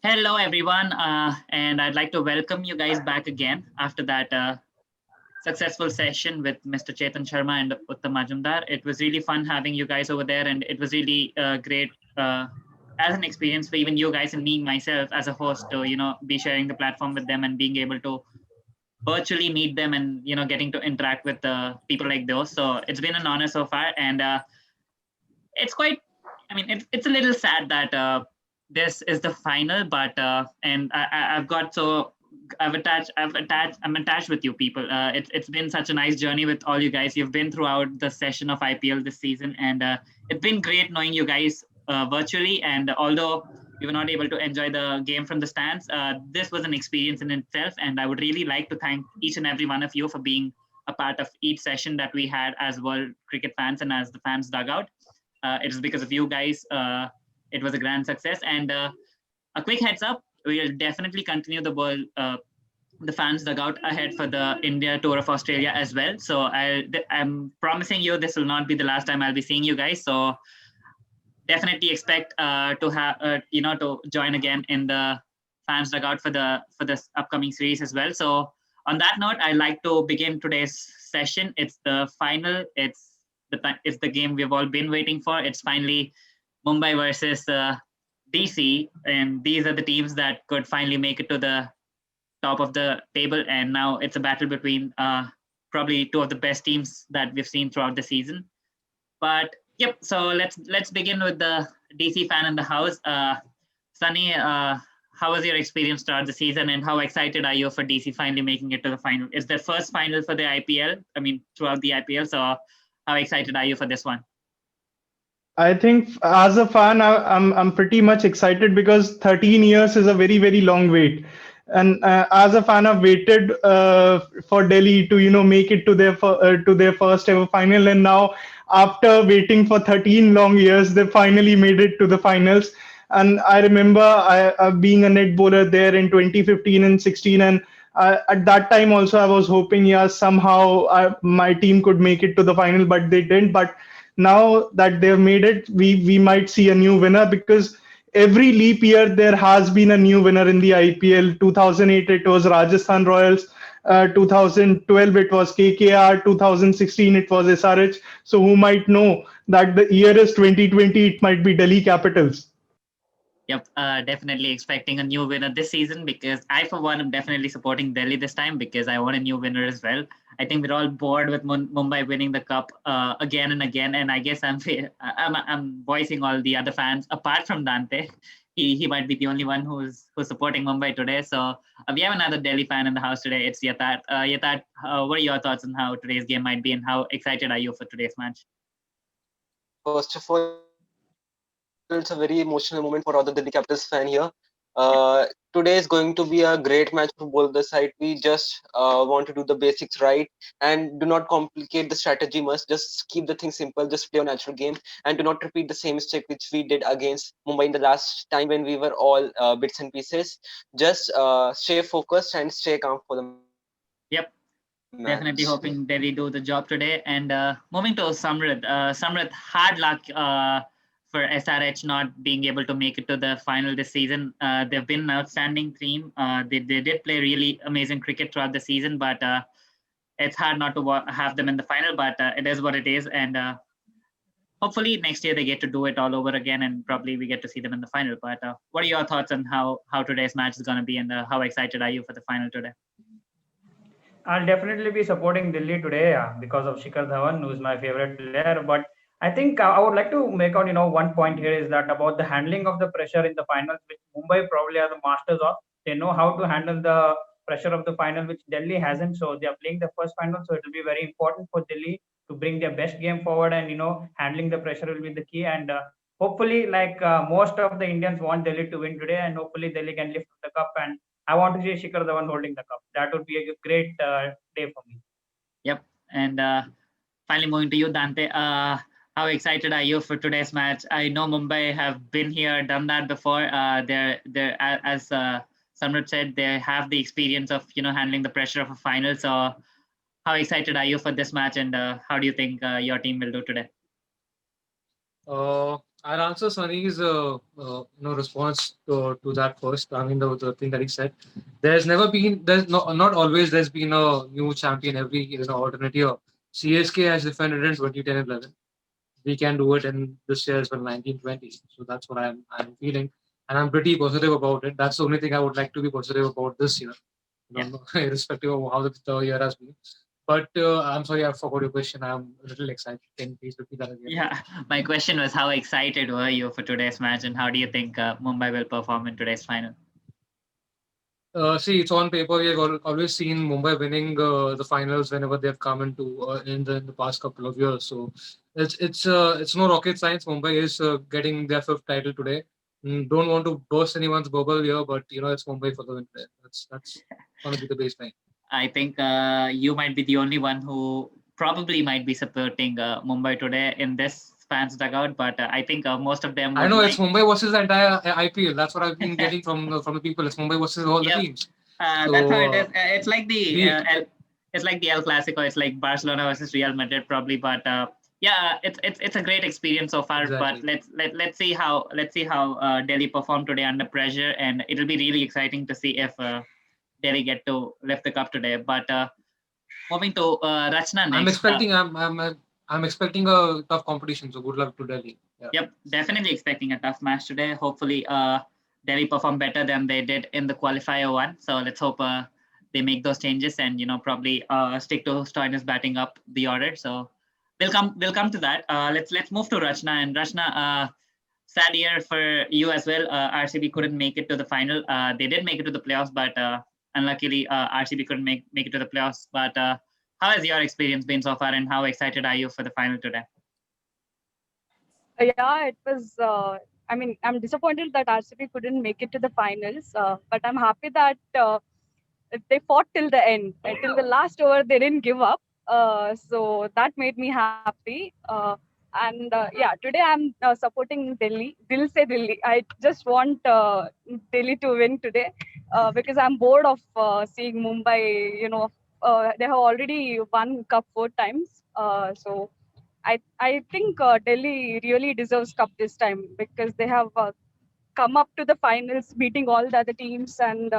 Hello, everyone, and I'd like to welcome you guys back again after that successful session with Mr. Chetan Sharma and Uttam Majumdar. It was really fun having you guys over there, and it was really great as an experience for even you guys and me myself as a host to be sharing the platform with them and being able to virtually meet them and getting to interact with people like those. So it's been an honor so far, and it's quite it's a little sad that this is the final, but and I've got so I'm attached with you people. It's been such a nice journey with all you guys. You've been throughout the session of IPL this season, and it's been great knowing you guys virtually. And although we were not able to enjoy the game from the stands, this was an experience in itself. And I would really like to thank each and every one of you for being a part of each session that we had as World Cricket fans and as the fans dugout. It is because of you guys. It was a grand success. And a quick heads up: we'll definitely continue the fans dugout ahead for the India tour of Australia as well. So I'm promising you this will not be the last time I'll be seeing you guys. So definitely expect to have to join again in the fans dugout for this upcoming series as well. So on that note, I like to begin today's session. It's the final. It's the game we've all been waiting for. It's finally Mumbai versus DC, and these are the teams that could finally make it to the top of the table. And now it's a battle between probably two of the best teams that we've seen throughout the season. But yep, so let's begin with the DC fan in the house. Sunny, how was your experience throughout the season, and how excited are you for DC finally making it to the final? It's their first final for the IPL. I mean, throughout the IPL. So, how excited are you for this one? I think as a fan, I'm pretty much excited because 13 years is a very long wait, and as a fan, I've waited for Delhi to make it to to their first ever final, and now after waiting for 13 long years, they finally made it to the finals. And I remember being a net bowler there in 2015 and 16, and at that time also I was hoping, yeah, somehow my team could make it to the final, but they didn't. But now that they've made it, we might see a new winner, because every leap year there has been a new winner in the IPL. 2008 it was Rajasthan Royals, 2012 it was KKR, 2016 it was SRH. So who might know that the year is 2020, it might be Delhi Capitals. Yep, definitely expecting a new winner this season because I, for one, am definitely supporting Delhi this time because I want a new winner as well. I think we're all bored with Mumbai winning the cup again and again, and I guess I'm voicing all the other fans apart from Dante. He might be the only one who's supporting Mumbai today. So we have another Delhi fan in the house today. It's Yatat. Yatat, what are your thoughts on how today's game might be, and how excited are you for today's match? First of all, it's a very emotional moment for all the Delhi Capitals fan here. Today is going to be a great match for both the side. We just want to do the basics right and do not complicate the strategy much. Just keep the thing simple. Just play a natural game and do not repeat the same mistake which we did against Mumbai in the last time when we were all bits and pieces. Just stay focused and stay calm for the match. Yep. Definitely hoping Delhi do the job today. And moving to Samrit. Samrit, hard luck for SRH not being able to make it to the final this season. They've been an outstanding team. They did play really amazing cricket throughout the season, but it's hard not to have them in the final. But it is what it is. And hopefully next year they get to do it all over again, and probably we get to see them in the final. But what are your thoughts on how today's match is going to be, and how excited are you for the final today? I'll definitely be supporting Delhi today because of Shikhar Dhawan, who is my favorite player. But I think I would like to make out, one point here is that about the handling of the pressure in the finals, which Mumbai probably are the masters of. They know how to handle the pressure of the final, which Delhi hasn't. So they are playing the first final, so it will be very important for Delhi to bring their best game forward, and handling the pressure will be the key. And hopefully, like most of the Indians want Delhi to win today, and hopefully Delhi can lift the cup. And I want to see Shikhar Dhawan holding the cup. That would be a great day for me. Yep. And finally, moving to you, Dante. How excited are you for today's match? I know Mumbai have been here, done that before. They're as Samrat said, they have the experience of handling the pressure of a final. So, how excited are you for this match, and how do you think your team will do today? I'll answer Sunny's response to that first. I mean the thing that he said. There's not always there's been a new champion every alternate year. CSK has defended in 2010-11. We can do it in this year as well, 1920. So that's what I'm feeling, and I'm pretty positive about it. That's the only thing I would like to be positive about this year, Yeah. irrespective of how the year has been. But I'm sorry, I forgot your question. I'm a little excited. Can you please repeat that again? Yeah, my question was how excited were you for today's match, and how do you think Mumbai will perform in today's final? See, it's on paper. We have always seen Mumbai winning the finals whenever they've come into in the past couple of years. So it's no rocket science. Mumbai is getting their fifth title today. Don't want to burst anyone's bubble here, but it's Mumbai for the win today. That's going to be the baseline. I think you might be the only one who probably might be supporting Mumbai today in this fans dugout, but I think most of them. I would know like... it's Mumbai versus the entire IPL. That's what I've been getting from the people. It's Mumbai versus all Yep. the teams. That's how it is. It's like the El Clasico. It's like Barcelona versus Real Madrid, probably. But yeah, it's a great experience so far. Exactly. But let's see how Delhi perform today under pressure, and it'll be really exciting to see if Delhi get to lift the cup today. But moving to Rachna next. I'm expecting a tough competition. So good luck to Delhi. Yeah. Yep, definitely expecting a tough match today. Hopefully, Delhi perform better than they did in the qualifier one. So let's hope they make those changes and probably stick to Stoinis batting up the order. So we'll come to that. Let's move to Rachna, and Rachna. Sad year for you as well. RCB couldn't make it to the final. They did make it to the playoffs, but unluckily RCB couldn't make it to the playoffs. But how has your experience been so far, and how excited are you for the final today? Yeah, it was. I mean, I'm disappointed that RCB couldn't make it to the finals, but I'm happy that they fought till the end. Till the last over, they didn't give up. So that made me happy. And yeah, today I'm supporting Delhi. Dil se Delhi. I just want Delhi to win today because I'm bored of seeing Mumbai. They have already won cup 4 times. So I think Delhi really deserves cup this time because they have come up to the finals, beating all the other teams, and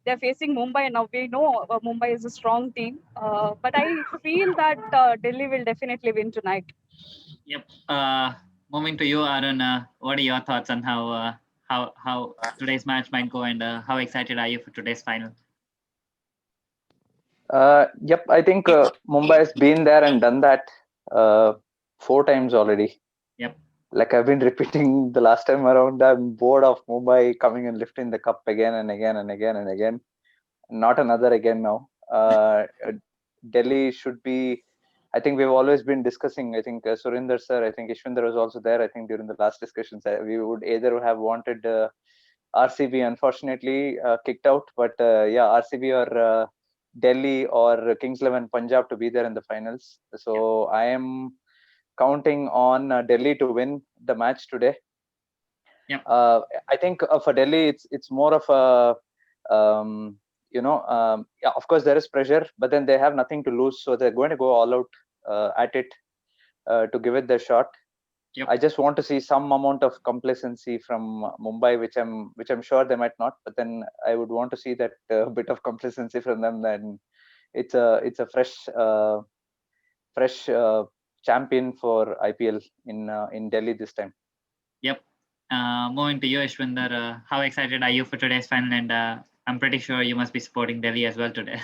they're facing Mumbai now. We know Mumbai is a strong team, but I feel that Delhi will definitely win tonight. Yep. Moving to you, Arun. What are your thoughts on how today's match might go, and how excited are you for today's final? Yep, I think Mumbai has been there and done that 4 times already. Yep. Like I've been repeating the last time around, I'm bored of Mumbai coming and lifting the cup again and again and again and again. Not another again now. Delhi should be. I think we've always been discussing. I think Surinder sir, I think Ishwinder was also there. I think during the last discussions, we would either have wanted RCB, unfortunately, kicked out, but yeah, RCB or Delhi or Kings 11 Punjab to be there in the finals. So I am counting on Delhi to win the match today. Yep. I think for Delhi, it's more of a yeah, of course there is pressure, but then they have nothing to lose, so they're going to go all out at it to give it their shot. Yep. I just want to see some amount of complacency from Mumbai, which I'm sure they might not, but then I would want to see that bit of complacency from them. Then it's a fresh champion for IPL in Delhi this time. Yep. Moving to you, Ishwinder. How excited are you for today's final? And I'm pretty sure you must be supporting Delhi as well today.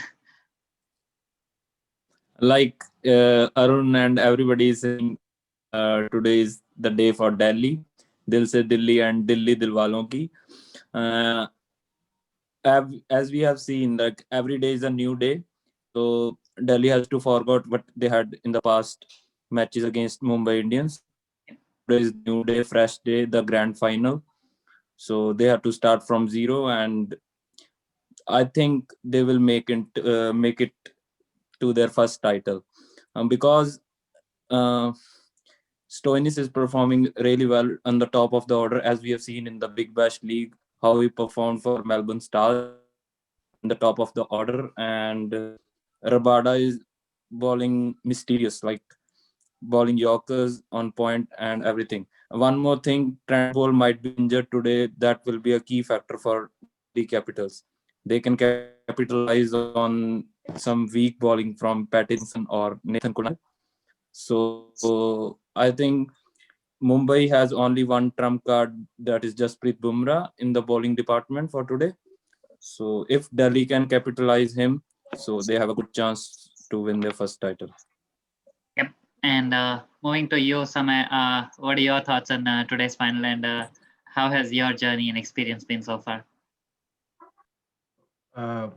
Like Arun and everybody is saying, today is the day for Delhi. Dil se Delhi and Delhi Dilwalon ki. As we have seen, like every day is a new day. So Delhi has to forget what they had in the past matches against Mumbai Indians. Today is new day, fresh day, the grand final. So they have to start from zero, and I think they will make it to their first title, because Stoinis is performing really well on the top of the order, as we have seen in the Big Bash League, how he performed for Melbourne Stars in the top of the order, and Rabada is bowling mysterious. Like bowling Yorkers on point and everything. One more thing, Trent Bolt might be injured today. That will be a key factor for Delhi Capitals. They can capitalize on some weak bowling from Pattinson or Nathan Kunal. So I think Mumbai has only one trump card, that is Jasprit Bumrah in the bowling department for today. So if Delhi can capitalize him, so they have a good chance to win their first title. Yep. And moving to you, Samay, what are your thoughts on today's final, and how has your journey and experience been so far? uh,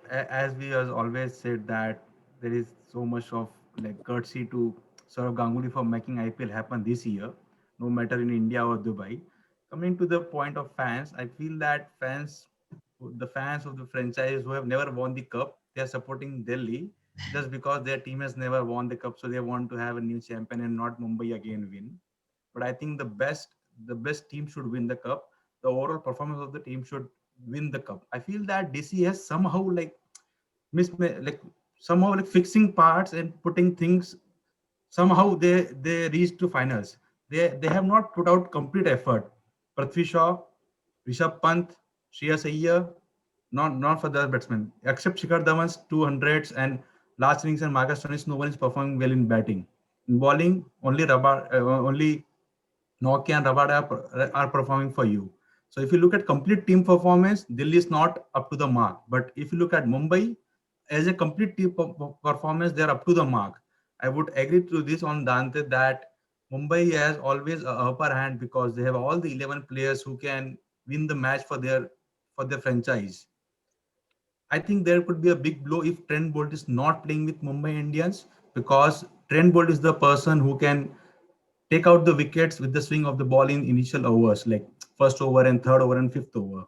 as we has always said that there is so much of like courtesy to Saurav Ganguly for making IPL happen this year, no matter in India or Dubai. Coming to the point of fans, I feel that the fans of the franchise who have never won the cup, they are supporting Delhi just because their team has never won the cup, so they want to have a new champion and not Mumbai again win. But I think the best team should win the cup. The overall performance of the team should win the cup. I feel that DC has somehow like like somehow like fixing parts and putting things. Somehow they reached to finals. They have not put out complete effort. Prithvi Shaw, Rishabh Pant, Shreyas Iyer, not for the batsmen except Shikhar Dhawan's 200s and last innings and Marcus Stoinis. No one is performing well in batting. In bowling, only Nokia and Rabada are performing for you. So if you look at complete team performance, Delhi is not up to the mark. But if you look at Mumbai, as a complete team performance, they are up to the mark. I would agree to this on Dante that Mumbai has always a upper hand because they have all the 11 players who can win the match for their franchise. I think there could be a big blow if Trent Bolt is not playing with Mumbai Indians because Trent Bolt is the person who can take out the wickets with the swing of the ball in initial overs, like first over and third over and fifth over.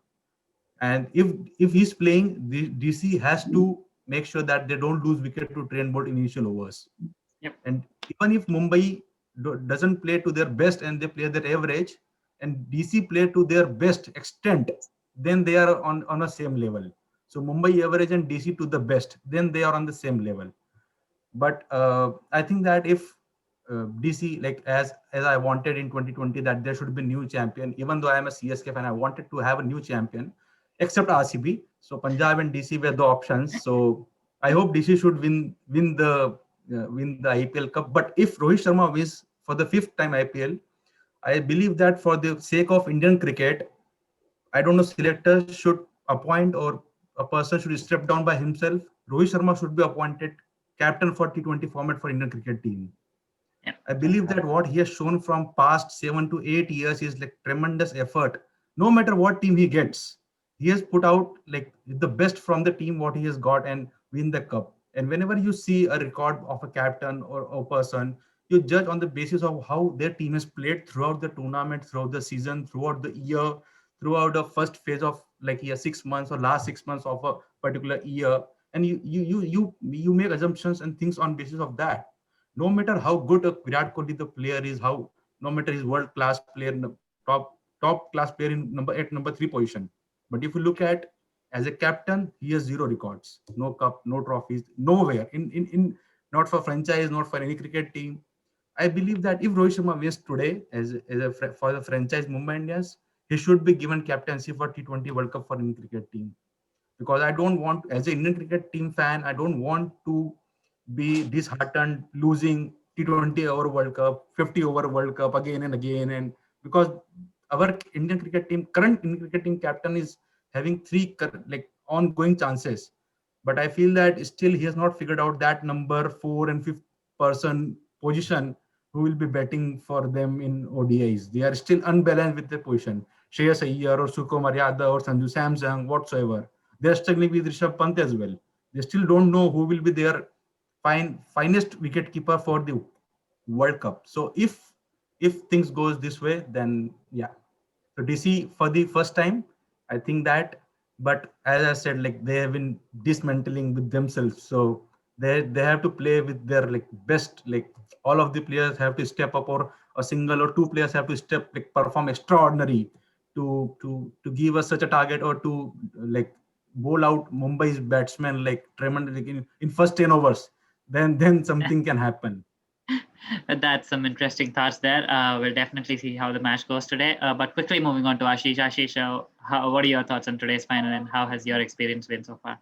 And if he's playing, the DC has to make sure that they don't lose wicket to Trent Bolt in initial overs. Yep. And even if Mumbai doesn't play to their best and they play their average, and DC play to their best extent, then they are on a same level. So Mumbai average and DC to the best, then they are on the same level. But I think that if DC, like as I wanted in 2020 that there should be new champion, even though I am a CSK fan, I wanted to have a new champion except RCB. So Punjab and DC were the options. So I hope DC should win the IPL Cup. But if Rohit Sharma wins for the fifth time IPL, I believe that for the sake of Indian cricket, I don't know, selectors should appoint or a person should step down by himself. Rohit Sharma should be appointed captain for T20 format for Indian cricket team. Yep. I believe that what he has shown from past 7 to 8 years is like tremendous effort. No matter what team he gets, he has put out like the best from the team what he has got and win the cup. And whenever you see a record of a captain or a person, you judge on the basis of how their team has played throughout the tournament, throughout the season, throughout the year, throughout the first phase of like 6 months or last 6 months of a particular year. And you make assumptions and things on basis of that. No matter how good a Virat Kohli the player is, no matter his world class player, top class player in number 3 position. But if you look at as a captain, he has zero records, no cup, no trophies, nowhere in not for franchise, not for any cricket team. I believe that if Rohit Sharma wins today for the franchise Mumbai Indians, he should be given captaincy for T20 World Cup for Indian cricket team. Because I don't want, as an Indian cricket team fan, I don't want to be disheartened losing T20 over World Cup, 50 over World Cup again and again. And because our Indian cricket team, current Indian cricket team captain is having three like ongoing chances. But I feel that still he has not figured out that number 4 and 5th person position who will be batting for them in ODIs. They are still unbalanced with their position. Shreyas Iyer or Sukumar Yadav or Sanju Samsung, whatsoever. They are struggling with Rishabh Pant as well. They still don't know who will be their finest wicketkeeper for the World Cup. So if things goes this way, then yeah. So DC for the first time, I think that. But as I said, like they have been dismantling with themselves. So they have to play with their like best. Like all of the players have to step up, or a single or two players have to perform extraordinary to give us such a target, or to like bowl out Mumbai's batsmen like tremendous in first 10 overs. Then something can happen. That's some interesting thoughts there. We'll definitely see how the match goes today. But quickly moving on to Ashish. Ashish, what are your thoughts on today's final and how has your experience been so far?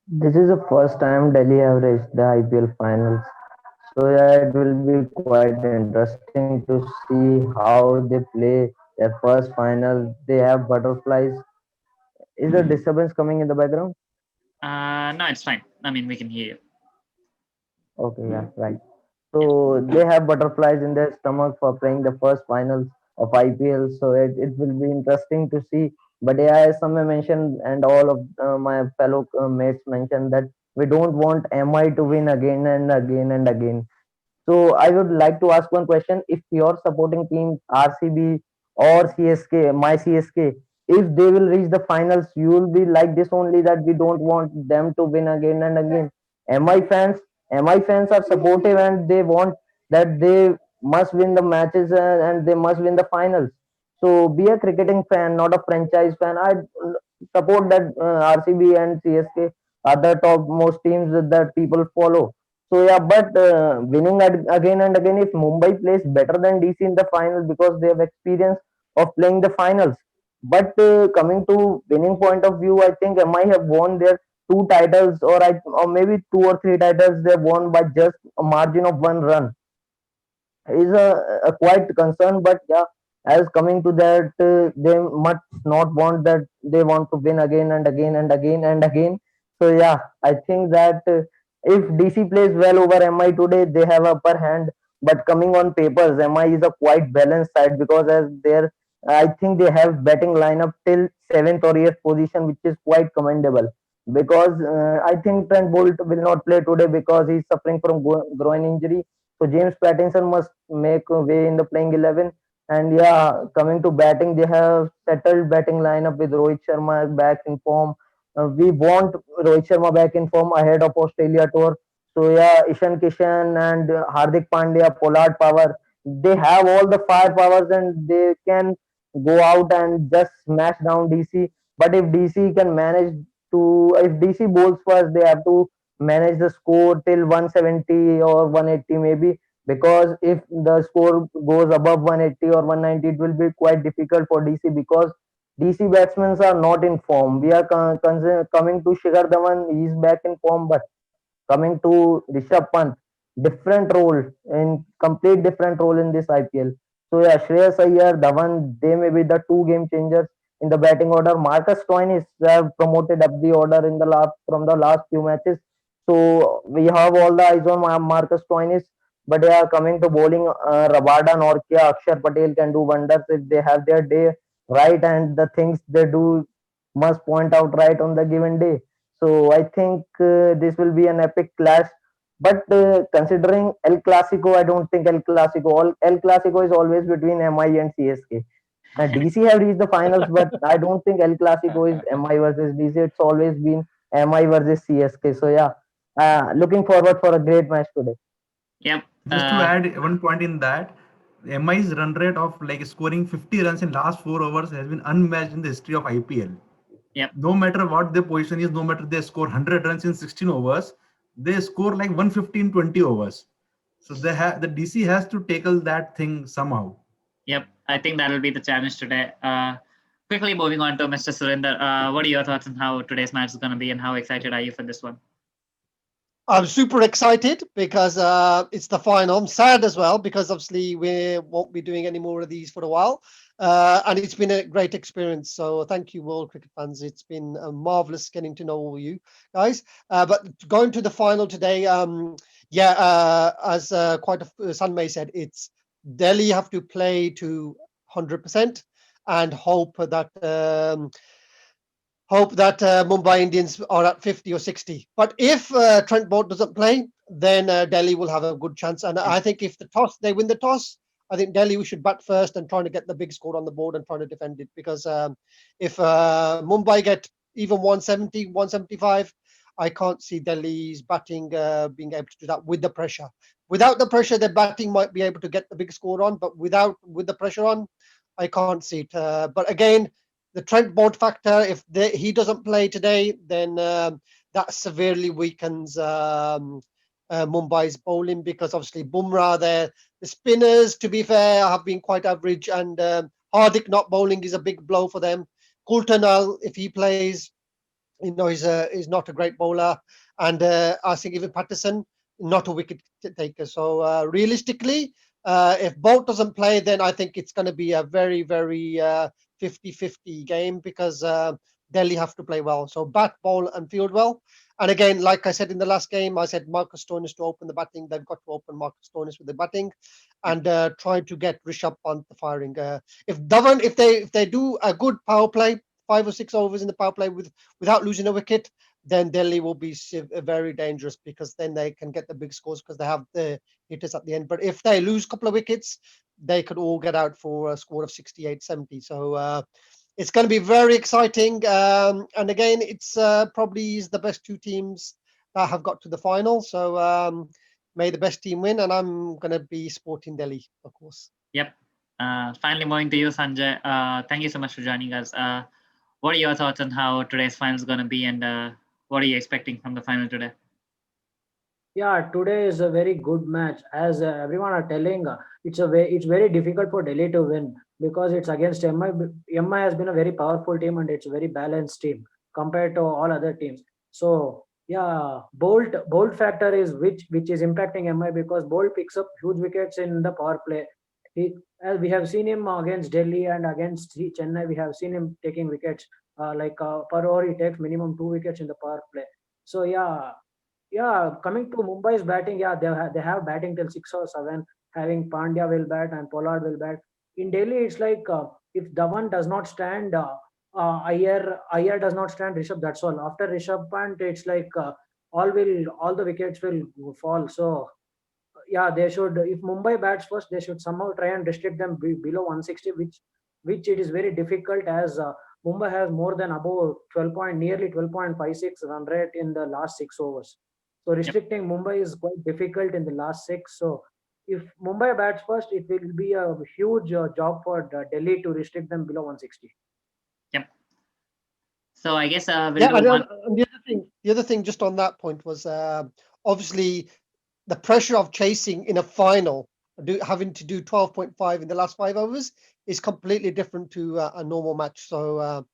This is the first time Delhi have reached the IPL finals. So yeah, it will be quite interesting to see how they play their first final. They have butterflies. Is the disturbance coming in the background? No, it's fine. I mean, we can hear you. Okay, yeah, right. Yeah. So they have butterflies in their stomach for playing the first finals of IPL. So it will be interesting to see. But yeah, as some mentioned, and all of my fellow mates mentioned that we don't want MI to win again and again and again. So I would like to ask one question: if your supporting team RCB or CSK, my CSK, if they will reach the finals, you will be like this only, that we don't want them to win again and again. MI fans, MI fans are supportive and they want that they must win the matches and they must win the finals. So be a cricketing fan, not a franchise fan. I support that RCB and CSK are the top most teams that people follow. So yeah, but winning again and again, if Mumbai plays better than DC in the final because they have experience of playing the finals. But coming to winning point of view, I think MI have won their two titles, or maybe two or three titles they won by just a margin of one run. Is a quite concern. But yeah, as coming to that, they must not want that, they want to win again and again and again and again. So yeah, I think that if DC plays well over MI today, they have upper hand. But coming on papers, MI is a quite balanced side, because as their, I think they have batting lineup till seventh or eighth position, which is quite commendable. Because I think Trent Bolt will not play today because he's suffering from groin injury. So James Pattinson must make a way in the playing 11. And yeah, coming to batting, they have settled batting lineup with Rohit Sharma back in form. We want Rohit Sharma back in form ahead of Australia tour. So yeah, Ishan Kishan and Hardik Pandya, Pollard Power, they have all the firepowers and they can go out and just smash down DC. But if DC can manage if DC bowls first, they have to manage the score till 170 or 180 maybe, because if the score goes above 180 or 190, it will be quite difficult for DC, because DC batsmen are not in form. We are coming to Shikhar Dhawan, he is back in form, but coming to Rishabh Pant, different role, in complete different role in this IPL. So yeah, Shreyas Iyer, Dhawan, they may be the two game changers in the batting order. Marcus Stoinis have promoted up the order in the last from the last few matches. So we have all the eyes on Marcus Stoinis. But yeah, coming to bowling, Rabada, Norkia, Akshar Patel can do wonders if they have their day right, and the things they do must point out right on the given day. So I think this will be an epic clash. But considering El Clasico, I don't think El Clasico is always between MI and CSK. DC have reached the finals, but I don't think El Clasico is MI versus DC. It's always been MI versus CSK. So yeah, looking forward for a great match today. Yep. Just to add one point in that, MI's run rate of like scoring 50 runs in last 4 overs has been unmatched in the history of IPL. Yep. No matter what their position is, no matter they score 100 runs in 16 overs, they score like 150 in 20 overs. So the DC has to tackle that thing somehow. Yep. I think that will be the challenge today. Quickly moving on to Mr. Surinder. What are your thoughts on how today's match is going to be and how excited are you for this one? I'm super excited because it's the final. I'm sad as well because obviously we won't be doing any more of these for a while. And it's been a great experience. So thank you, World Cricket fans. It's been marvelous getting to know all you guys. But going to the final today, as Sanmay said, it's Delhi have to play to 100% and hope that Mumbai Indians are at 50 or 60. But if Trent Bolt doesn't play, then Delhi will have a good chance. And I think if they win the toss, I think Delhi should bat first and trying to get the big score on the board and trying to defend it. Because if Mumbai get even 170, 175, I can't see Delhi's batting being able to do that with the pressure. Without the pressure, their batting might be able to get the big score on, but with the pressure on, I can't see it. But again, the Trent Bolt factor, if he doesn't play today, then that severely weakens Mumbai's bowling, because obviously Bumrah there, the spinners, to be fair, have been quite average, and Hardik not bowling is a big blow for them. Coulter, if he plays, he's not a great bowler, and I think even Patterson not a wicket taker. So realistically, if Bolt doesn't play, then I think it's going to be a very, very 50-50 game, because Delhi have to play well. So bat, bowl, and field well. And again, like I said in the last game, I said Marcus Stoinis to open the batting. They've got to open Marcus Stoinis with the batting, and try to get Rishabh Pant firing. If Dhawan, if they do a good power play, 5 or 6 overs in the power play without losing a wicket, then Delhi will be very dangerous, because then they can get the big scores because they have the hitters at the end. But if they lose a couple of wickets, they could all get out for a score of 68, 70. So it's going to be very exciting. And again, it's probably the best two teams that have got to the final. So may the best team win. And I'm going to be supporting Delhi, of course. Yep. Finally, moving to you, Sanjay. Thank you so much for joining us. What are your thoughts on how today's final is going to be, and what are you expecting from the final today? Yeah, today is a very good match. As everyone are telling, it's very difficult for Delhi to win, because it's against MI. MI has been a very powerful team, and it's a very balanced team compared to all other teams. So yeah, Bolt factor is which is impacting MI, because Bolt picks up huge wickets in the power play. As we have seen him against Delhi and against Chennai, we have seen him taking wickets. Per over, he takes minimum 2 wickets in the power play. So yeah, coming to Mumbai's batting, yeah, they have batting till 6 or 7. Having Pandya will bat and Pollard will bat. In Delhi, it's like if Dhawan does not stand, Iyer does not stand, Rishabh. That's all. After Rishabh Pant, it's like all the wickets will fall. So yeah, they should. If Mumbai bats first, they should somehow try and restrict them below 160, which it is very difficult, as Mumbai has more than above nearly 12.56 run rate in the last 6 overs. So restricting Mumbai is quite difficult in the last 6. So if Mumbai bats first, it will be a huge job for Delhi to restrict them below 160. Yep. So I guess we'll yeah, do one. The other thing, just on that point, was obviously the pressure of chasing in a final, having to do 12.5 in the last 5 overs, is completely different to a normal match. So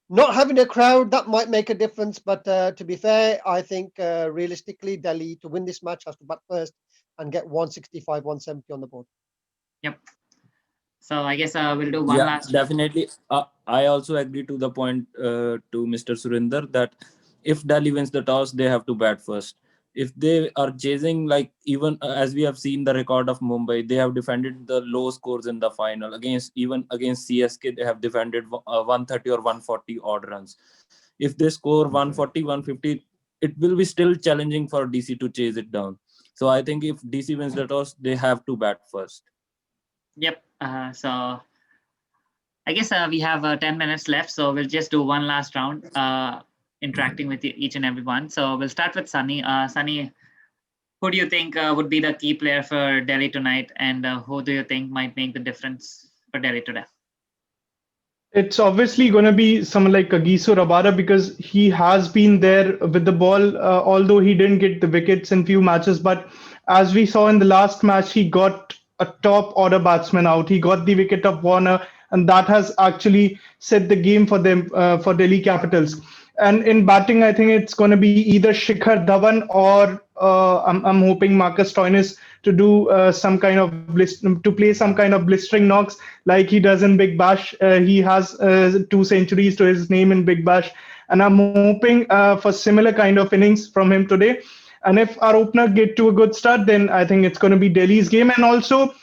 not having a crowd, that might make a difference. But to be fair, I think realistically, Delhi, to win this match, has to bat first and get 165, 170 on the board. Yep. So I guess we'll do one last. Definitely. I also agree to the point to Mr. Surinder that if Delhi wins the toss, they have to bat first. If they are chasing, like even as we have seen the record of Mumbai, they have defended the low scores in the final. Against CSK, they have defended 130 or 140 odd runs. If they score 140, 150, it will be still challenging for DC to chase it down. So I think if DC wins the toss, they have to bat first. Yep. So I guess we have 10 minutes left, so we'll just do one last round, interacting with each and every one. So we'll start with Sunny. Sunny, who do you think would be the key player for Delhi tonight, and who do you think might make the difference for Delhi today? It's obviously going to be someone like Kagiso Rabada, because he has been there with the ball, although he didn't get the wickets in few matches. But as we saw in the last match, he got a top order batsman out. He got the wicket of Warner, and that has actually set the game for them, for Delhi Capitals. And in batting, I think it's going to be either Shikhar Dhawan or I'm hoping Marcus Stoinis to do some kind of play some kind of blistering knocks like he does in Big Bash. He has 2 centuries to his name in Big Bash, and I'm hoping for similar kind of innings from him today. And if our opener get to a good start, then I think it's going to be Delhi's game. And also,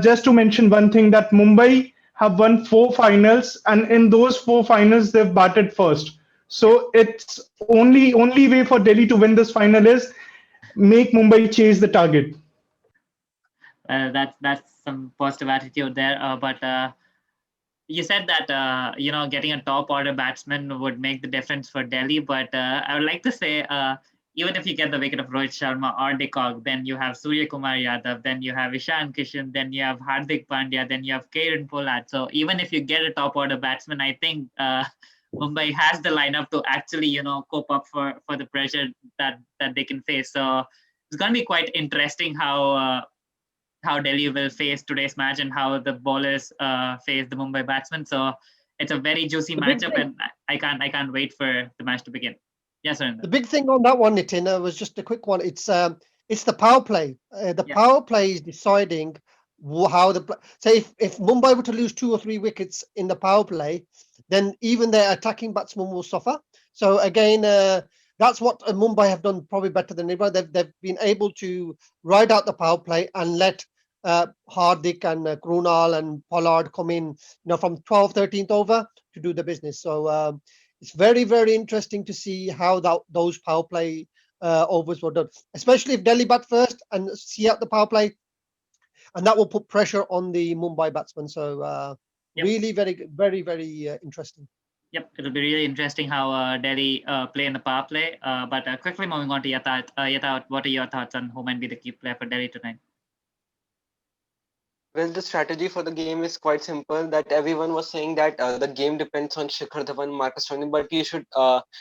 just to mention one thing, that Mumbai have won 4 finals, and in those 4 finals, they've batted first. So it's only way for Delhi to win this final is make Mumbai chase the target. That's some positive attitude there. But you said that getting a top order batsman would make the difference for Delhi. But I would like to say, even if you get the wicket of Rohit Sharma or De Kock, then you have Surya Kumar Yadav, then you have Ishan Kishan, then you have Hardik Pandya, then you have Kieron Pollard. So even if you get a top order batsman, I think Mumbai has the lineup to actually, cope up for the pressure that they can face. So it's going to be quite interesting how Delhi will face today's match and how the bowlers face the Mumbai batsmen. So it's a very juicy The big matchup, thing- and I can't wait for the match to begin. Yes, Surinder. The big thing on that one, Nitin, was just a quick one. It's the power play. The Yeah. power play is deciding how say if Mumbai were to lose 2 or 3 wickets in the power play, then even their attacking batsmen will suffer. So again, that's what Mumbai have done probably better than anybody. They've been able to ride out the power play and let Hardik and Krunal and Pollard come in, from 12th, 13th over to do the business. So it's very, very interesting to see how those power play overs were done, especially if Delhi bat first and see out the power play, and that will put pressure on the Mumbai batsmen. So Yep. really, very, very, very interesting. Yep, it'll be really interesting how Delhi play in the power play. But quickly moving on to Yatharth. Yatharth, what are your thoughts on who might be the key player for Delhi tonight? Well, the strategy for the game is quite simple. That everyone was saying that the game depends on Shikhar Dhawan, Marcus Stoinis, but you should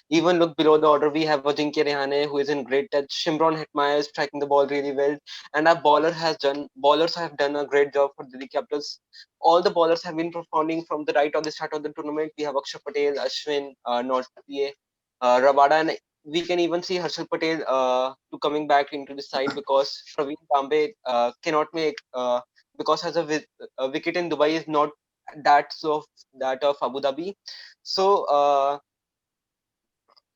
even look below the order. We have Ajinkya Rahane, who is in great touch. Shimron Hetmyer is striking the ball really well, and our bowlers have done a great job for Delhi Capitals. All the bowlers have been performing from the right of the start of the tournament. We have Akshay Patel, Ashwin, Nortje, Rabada, and we can even see Harshal Patel to coming back into the side because Praveen Tambe cannot make. Because has a wicket in Dubai is not that of Abu Dhabi. So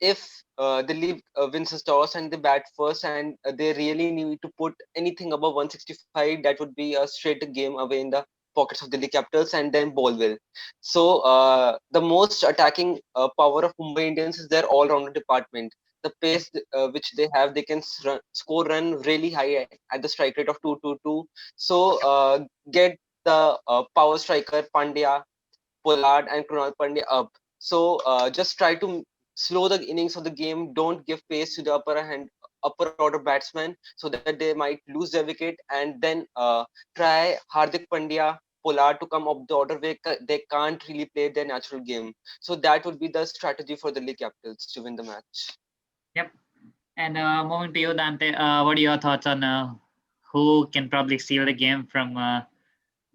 if Delhi wins the toss and they bat first and they really need to put anything above 165, that would be a straight game away in the pockets of Delhi Capitals and then ball will. So the most attacking power of Mumbai Indians is their all-rounder department. The pace which they have, they can score run really high at the strike rate of 222. So get the power striker Pandya, Pollard, and Krunal Pandya up. So just try to slow the innings of the game. Don't give pace to the upper order batsmen so that they might lose their wicket. And then try Hardik Pandya, Pollard to come up the order where they can't really play their natural game. So that would be the strategy for the Delhi Capitals to win the match. Yep. And moving to you, Dante, what are your thoughts on who can probably steal the game from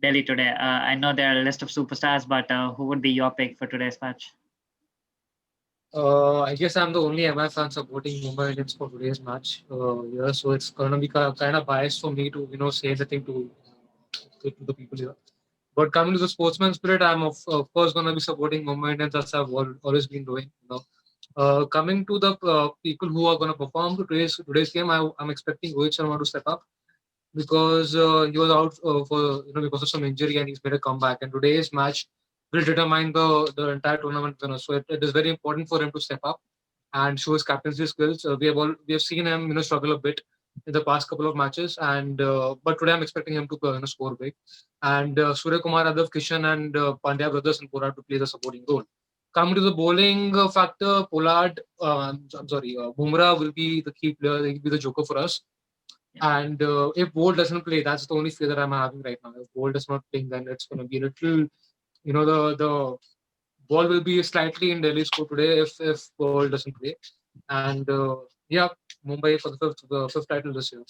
Delhi today? I know there are a list of superstars, but who would be your pick for today's match? I guess I'm the only MI fan supporting Mumbai Indians for today's match. Yeah, so it's gonna be kind of biased for me to say anything to the people here. But coming to the sportsman spirit, I'm of course gonna be supporting Mumbai Indians as I've always been doing. Coming to the people who are gonna perform to today's game, I'm expecting Rohit Sharma to step up because he was out for because of some injury and he's made a comeback. And today's match will determine the entire tournament winner. So it is very important for him to step up and show his captaincy skills. We have seen him struggle a bit in the past couple of matches, and but today I'm expecting him to score big. And Surya Kumar Yadav, Kishan, and Pandya brothers and Pollard to play the supporting role. Coming to the bowling factor, Pollard, I'm sorry, Bumrah will be the key player. He will be the joker for us. And if Bolt doesn't play, that's the only fear that I'm having right now. If Bolt is not playing, then it's going to be a little, the ball will be slightly in Delhi's score today if Bolt doesn't play. And yeah, Mumbai for the fifth title this year.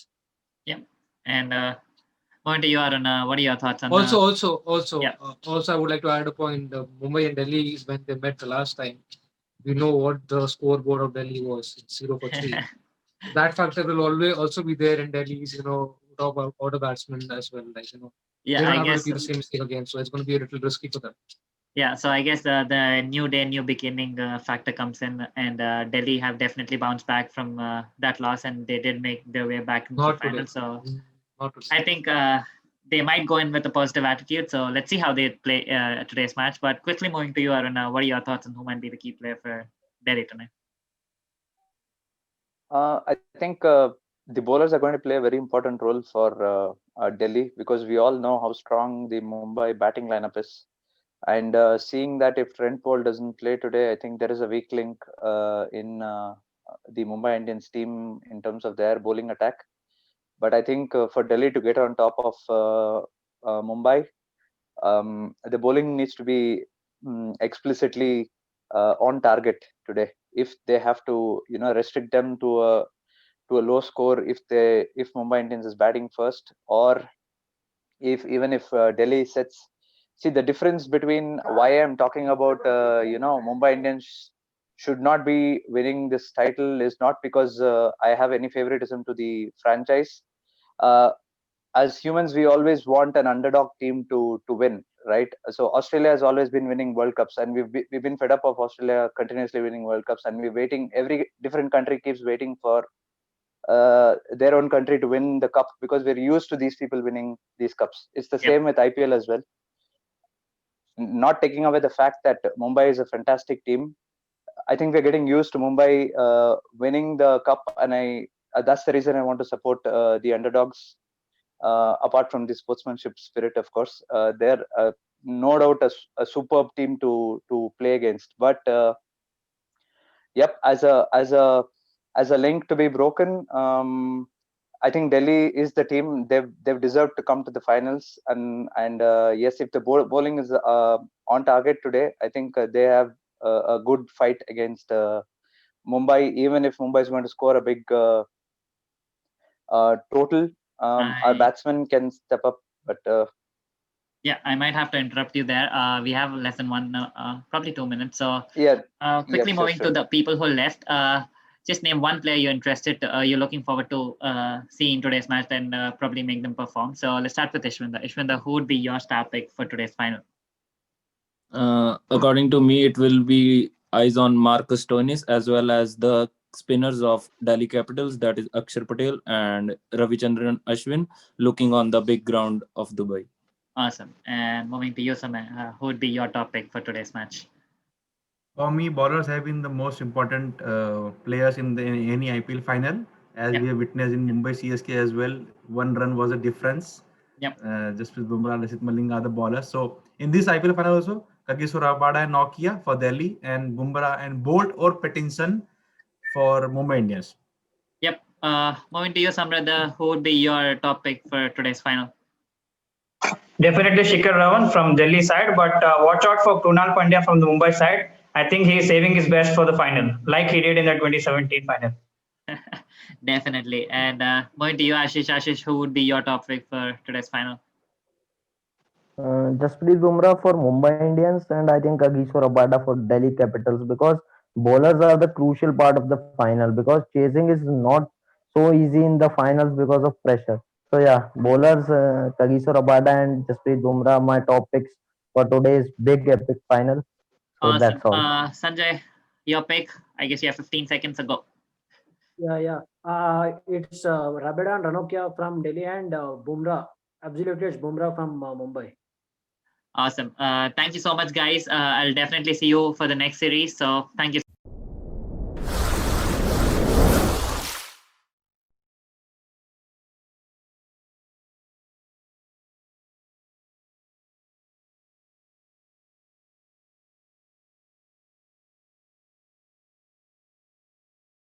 Yeah, and moving to you, Arun, what are your thoughts on? Also, I would like to add a point. Mumbai and Delhi, when they met the last time, we know what the scoreboard of Delhi was. It's 0 for 3. That factor will always also be there in Delhi's, top order batsmen as well. Yeah, they're I not going guess to be the same mistake again, so it's going to be a little risky for them. Yeah, so I guess the new day, new beginning factor comes in, and Delhi have definitely bounced back from that loss, and they did make their way back into the final. So I think they might go in with a positive attitude. So let's see how they play today's match. But quickly moving to you, Arun, what are your thoughts on who might be the key player for Delhi tonight? I think the bowlers are going to play a very important role for Delhi because we all know how strong the Mumbai batting lineup is. And seeing that if Trent Bolt doesn't play today, I think there is a weak link in the Mumbai Indians team in terms of their bowling attack. But I think for Delhi to get on top of Mumbai, the bowling needs to be explicitly on target today. If they have to, restrict them to to a low score if Mumbai Indians is batting first, or if Delhi sets. See, the difference between why I'm talking about Mumbai Indians should not be winning this title is not because I have any favoritism to the franchise. As humans, we always want an underdog team to win, right? So Australia has always been winning World Cups, and we've been fed up of Australia continuously winning World Cups, and we're waiting. Every different country keeps waiting for their own country to win the cup because we're used to these people winning these cups. It's the same with IPL as well. Not taking away the fact that Mumbai is a fantastic team. I think we're getting used to Mumbai winning the cup, and that's the reason I want to support the underdogs. Apart from the sportsmanship spirit, of course, they're no doubt a superb team to play against. But yep, as a link to be broken, I think Delhi is the team. They've deserved to come to the finals, and yes, if the bowling is on target today, I think they have a good fight against Mumbai. Even if Mumbai is going to score a big total, our batsmen can step up. But yeah, I might have to interrupt you there. We have less than probably 2 minutes. So yeah, quickly moving to the people who left. Just name one player you're you're looking forward to see in today's match, and probably make them perform. So let's start with Ishwinder. Ishwinder, who would be your star pick for today's final? According to me, it will be eyes on Marcus Stoinis as well as the spinners of Delhi Capitals, that is Akshar Patel and Ravichandran Ashwin, looking on the big ground of Dubai. Awesome. And moving to you, Samay, who would be your top pick for today's match? For me, bowlers have been the most important players in any IPL final, as we have witnessed in Mumbai CSK as well. One run was a difference. Just with Bumrah, Lasith Malinga are the bowlers. So in this IPL final also, Kagiso Rabada and Nokia for Delhi, and Bumrah and Bolt or Pattinson for Mumbai Indians. Yep. Moving to you, Samrada, who would be your top pick for today's final? Definitely Shikhar Dhawan from Delhi side, but watch out for Krunal Pandya from the Mumbai side. I think he is saving his best for the final, like he did in the 2017 final. Definitely. And moving to you, Ashish. Ashish, who would be your top pick for today's final? Jasprit Bumrah for Mumbai Indians, and I think Kagiso Rabada for Delhi Capitals, because bowlers are the crucial part of the final, because chasing is not so easy in the finals because of pressure. So yeah, bowlers Kagiso Rabada and Jasprit Bumrah, my top picks for today's big epic final. So that's all. Sanjay, your pick. I guess you have 15 seconds ago. Yeah. It's Rabada and Ranocchia from Delhi, and Bumrah. Absolutely, it's Bumrah from Mumbai. Awesome. Thank you so much, guys. I'll definitely see you for the next series. So thank you.